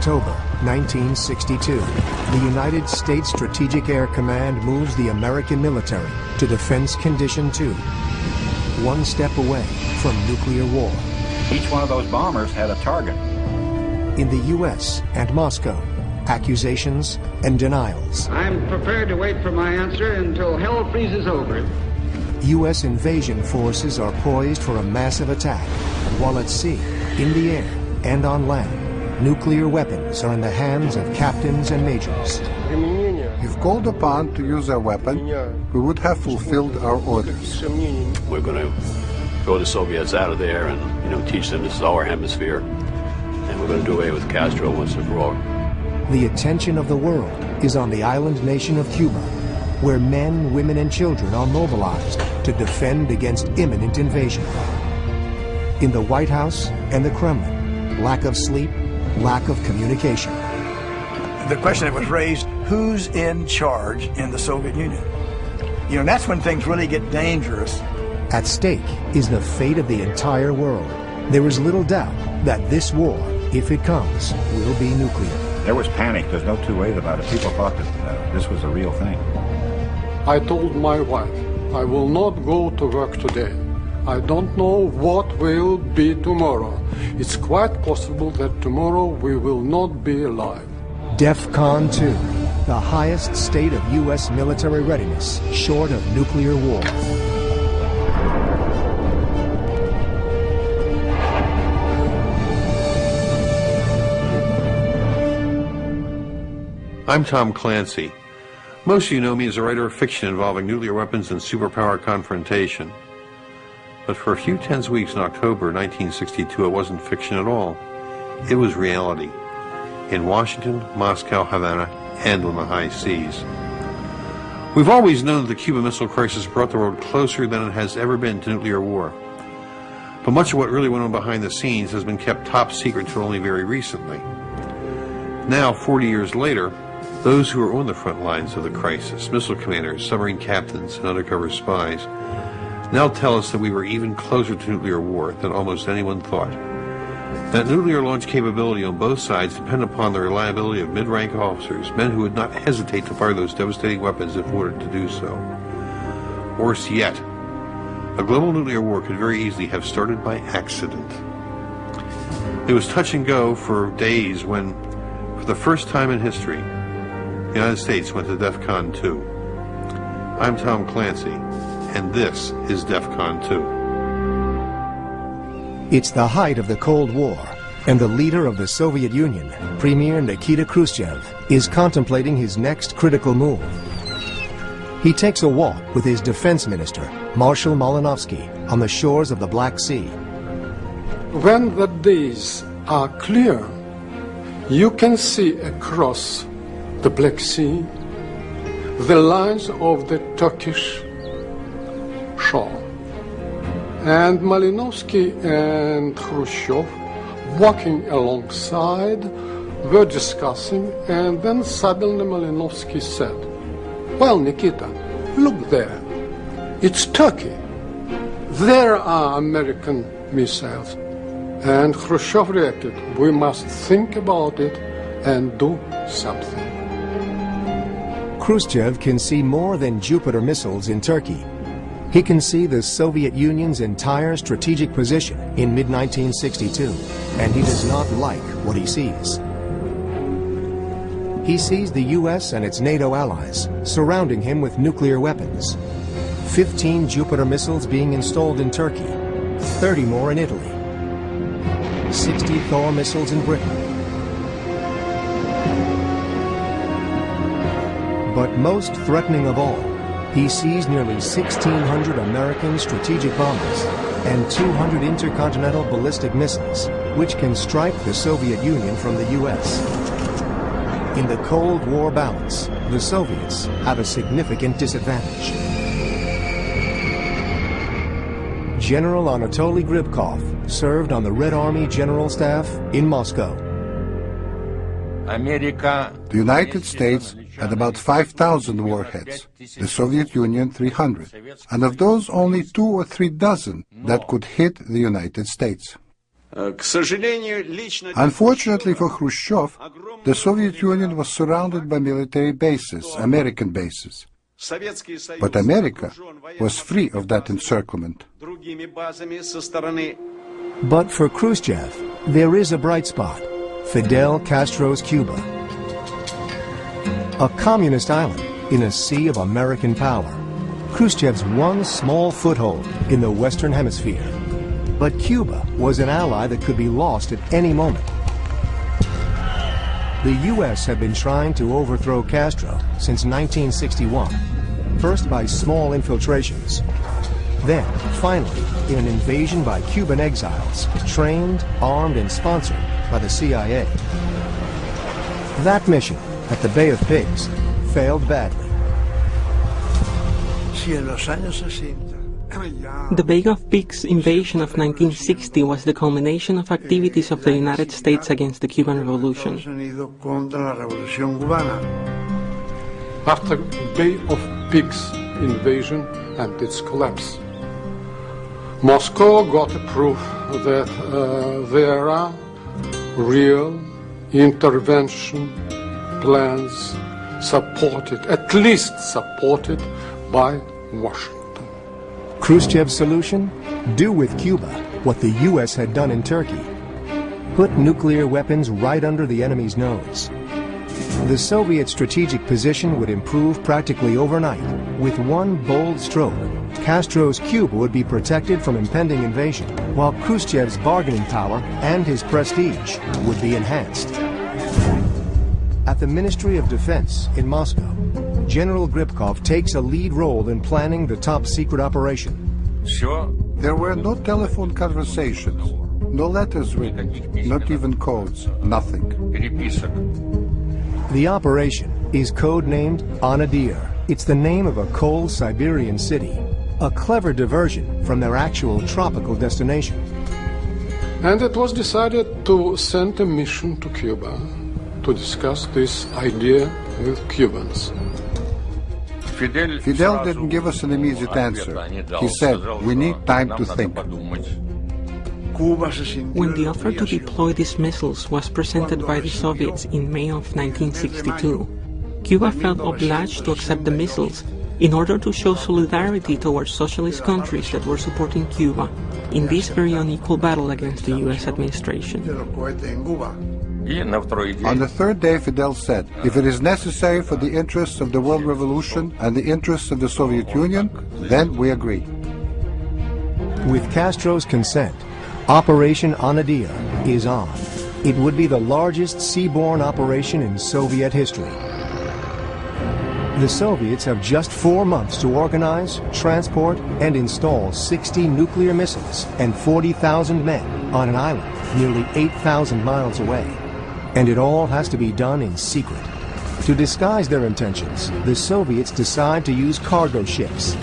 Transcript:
October 1962, the United States Strategic Air Command moves the American military to Defense Condition 2, one step away from nuclear war. Each one of those bombers had a target. In the U.S. and Moscow, accusations and denials. I'm prepared to wait for my answer until hell freezes over. U.S. invasion forces are poised for a massive attack, while at sea, in the air, and on land, nuclear weapons are in the hands of captains and majors. If called upon to use a weapon, we would have fulfilled our orders. We're going to throw the Soviets out of there and, teach them this is our hemisphere. And we're going to do away with Castro once and for all. The attention of the world is on the island nation of Cuba, where men, women, and children are mobilized to defend against imminent invasion. In the White House and the Kremlin, lack of sleep, lack of communication. The question that was raised, who's in charge in the Soviet Union? And that's when things really get dangerous. At stake is the fate of the entire world. There is little doubt that this war, if it comes, will be nuclear. There was panic. There's no two ways about it. People thought that this was a real thing. I told my wife, I will not go to work today. I don't know what will be tomorrow. It's quite possible that tomorrow we will not be alive. DEFCON 2, the highest state of U.S. military readiness, short of nuclear war. I'm Tom Clancy. Most of you know me as a writer of fiction involving nuclear weapons and superpower confrontation. But for a few tense weeks in October 1962, it wasn't fiction at all. It was reality. In Washington, Moscow, Havana, and on the high seas. We've always known that the Cuban Missile Crisis brought the world closer than it has ever been to nuclear war. But much of what really went on behind the scenes has been kept top secret until only very recently. Now, 40 years later, those who are on the front lines of the crisis, missile commanders, submarine captains, and undercover spies, now tell us that we were even closer to nuclear war than almost anyone thought. That nuclear launch capability on both sides depended upon the reliability of mid-rank officers, men who would not hesitate to fire those devastating weapons if ordered to do so. Worse yet, a global nuclear war could very easily have started by accident. It was touch and go for days when, for the first time in history, the United States went to DEFCON 2. I'm Tom Clancy, and this is DEFCON 2. It's the height of the Cold War, and the leader of the Soviet Union, Premier Nikita Khrushchev, is contemplating his next critical move. He takes a walk with his defense minister, Marshal Malinovsky, on the shores of the Black Sea. When the days are clear, you can see across the Black Sea the lines of the Turkish shore. And Malinovsky and Khrushchev, walking alongside, were discussing, and then suddenly Malinovsky said, "Well, Nikita, look there. It's Turkey. There are American missiles." And Khrushchev reacted, "We must think about it and do something." Khrushchev can see more than Jupiter missiles in Turkey. He can see the Soviet Union's entire strategic position in mid-1962, and he does not like what he sees. He sees the U.S. and its NATO allies surrounding him with nuclear weapons. 15 Jupiter missiles being installed in Turkey, 30 more in Italy, 60 Thor missiles in Britain. But most threatening of all, he sees nearly 1,600 American strategic bombers and 200 intercontinental ballistic missiles, which can strike the Soviet Union from the U.S. In the Cold War balance, the Soviets have a significant disadvantage. General Anatoly Gribkov served on the Red Army General Staff in Moscow. The United States had about 5,000 warheads, the Soviet Union 300, and of those only 2 or 3 dozen that could hit the United States. Unfortunately for Khrushchev, the Soviet Union was surrounded by military bases, American bases. But America was free of that encirclement. But for Khrushchev, there is a bright spot: Fidel Castro's Cuba. A communist island in a sea of American power, Khrushchev's one small foothold in the Western Hemisphere. But Cuba was an ally that could be lost at any moment. The U.S. had been trying to overthrow Castro since 1961, first by small infiltrations, then, finally, in an invasion by Cuban exiles, trained, armed, and sponsored by the CIA. That mission at the Bay of Pigs failed badly. The Bay of Pigs invasion of 1960 was the culmination of activities of the United States against the Cuban Revolution. After Bay of Pigs invasion and its collapse, Moscow got a proof that there are real intervention plans supported, at least supported, by Washington. Khrushchev's solution? Do with Cuba what the U.S. had done in Turkey. Put nuclear weapons right under the enemy's nose. The Soviet strategic position would improve practically overnight. With one bold stroke, Castro's Cuba would be protected from impending invasion, while Khrushchev's bargaining power and his prestige would be enhanced. At the Ministry of Defense in Moscow, General Gripkov takes a lead role in planning the top-secret operation. There were no telephone conversations, no letters written, not even codes, nothing. The operation is codenamed Anadir. It's the name of a cold Siberian city, a clever diversion from their actual tropical destination. And it was decided to send a mission to Cuba to discuss this idea with Cubans. Fidel didn't give us an immediate answer. He said, we need time to think. When the offer to deploy these missiles was presented by the Soviets in May of 1962, Cuba felt obliged to accept the missiles in order to show solidarity towards socialist countries that were supporting Cuba in this very unequal battle against the U.S. administration. On the third day, Fidel said, if it is necessary for the interests of the world revolution and the interests of the Soviet Union, then we agree. With Castro's consent, Operation Anadir is on. It would be the largest seaborne operation in Soviet history. The Soviets have just 4 months to organize, transport, and install 60 nuclear missiles and 40,000 men on an island nearly 8,000 miles away. And it all has to be done in secret. To disguise their intentions, the Soviets decide to use cargo ships,